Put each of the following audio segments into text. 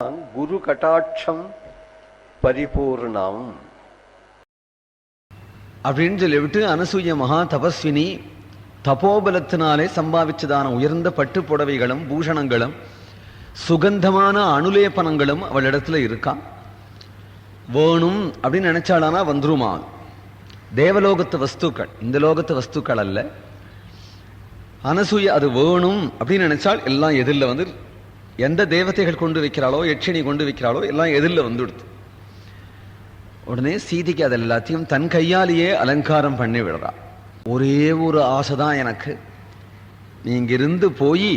குரு கட்டாட்சம் பரிபூர்ணம் அப்படின்னு சொல்லிவிட்டு அனசூய மகா தபஸ்வினி தபோபலத்தினாலே சம்பாவிச்சதான உயர்ந்த பட்டு புடவைகளும் பூஷணங்களும் சுகந்தமான அனுலேபனங்களும் அவளிடத்துல இருக்கா. வேணும் அப்படின்னு நினைச்சாலானா வந்துருமா. தேவலோகத்து வஸ்துக்கள், இந்த லோகத்து வஸ்துக்கள் அல்ல. அனசூய அது வேணும் அப்படின்னு நினைச்சால் எல்லாம் எதிரில் வந்து எந்த தேவதைகள் கொண்டு வைக்கிறாளோ, யட்சிணி கொண்டு வைக்கிறாளோ எல்லாம் எதிரில் வந்துடுது. உடனே சீதைக்கு அது எல்லாத்தையும் தன் கையாலேயே அலங்காரம் பண்ணி விடுறா. ஒரே ஒரு ஆசைதான் எனக்கு, நீங்க இருந்து போய்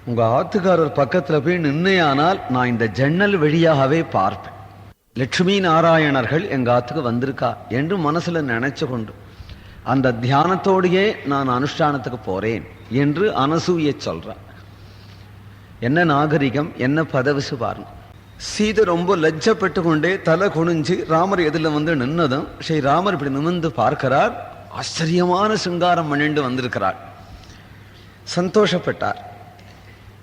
உங்க ஆத்துக்காரர் பக்கத்துல போய் நின்னையானால் நான் இந்த ஜன்னல் வழியாகவே பார்ப்பேன். லட்சுமி நாராயணர்கள் எங்க ஆத்துக்கு வந்திருக்கா என்று மனசுல நினைச்சு கொண்டு அந்த தியானத்தோடையே நான் அனுஷ்டானத்துக்கு போறேன் என்று அனசூயை சொல்றான். என்ன நாகரிகம், என்ன பதவிசு பாருங்க. சீதை ரொம்ப லஜ்ஜப்பட்டு கொண்டே தலை குனிஞ்சு ராமர் எதிரில் வந்து நின்னதும் ஸ்ரீ ராமர் இப்படி நிமிர்ந்து பார்க்கிறார். ஆச்சரியமான சிங்காரம் பண்ணிண்டு வந்திருக்கிறாள். சந்தோஷப்பட்டார்.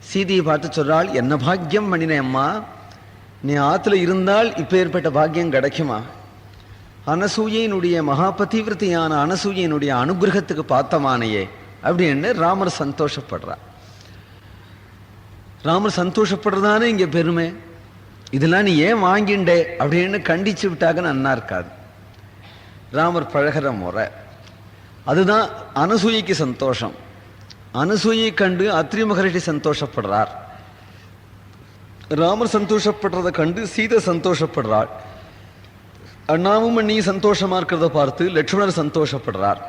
சீதையை பார்த்து சொல்றாள், என்ன பாக்கியம் பண்ணினே அம்மா, நீ ஆத்துல இருந்தால் இப்ப ஏற்பட்ட பாக்கியம் கிடைக்குமா? அனசூயினுடைய மகாபதிவிரத்தியான அனசூயினுடைய அனுகிரகத்துக்கு பார்த்தமானையே அப்படின்னு ராமர் சந்தோஷப்படுறார். ராமர் சந்தோஷப்படுறதானே இங்க பெருமை. இதெல்லாம் நீ ஏன் வாங்கிண்டே அப்படின்னு கண்டிச்சு விட்டாக நன்னா இருக்காது. ராமர் பழகிற முறை அதுதான் அனசூயிக்கு சந்தோஷம். அனசூயை கண்டு அத்ரி மகரிஷி சந்தோஷப்படுறார். ராமர் சந்தோஷப்படுறதை கண்டு சீதை சந்தோஷப்படுறார். அண்ணாவும் அண்ணி சந்தோஷமா இருக்கிறத பார்த்து லட்சுமணர் சந்தோஷப்படுறார்.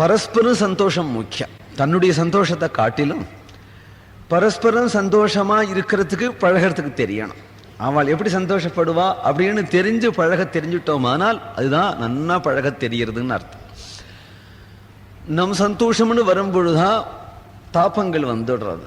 பரஸ்பரம் சந்தோஷம் முக்கியம். தன்னுடைய சந்தோஷத்தை காட்டிலும் பரஸ்பரம் சந்தோஷமா இருக்கிறதுக்கு பழகிறதுக்கு தெரியணும். அவள் எப்படி சந்தோஷப்படுவா அப்படின்னு தெரிஞ்சு பழக தெரிஞ்சுட்டோமானால் அதுதான் நன்னா பழக தெரியறதுன்னு அர்த்தம். நம் சந்தோஷம்னு வரும்பொழுதுதான் தாபங்கள் வந்துடுறது.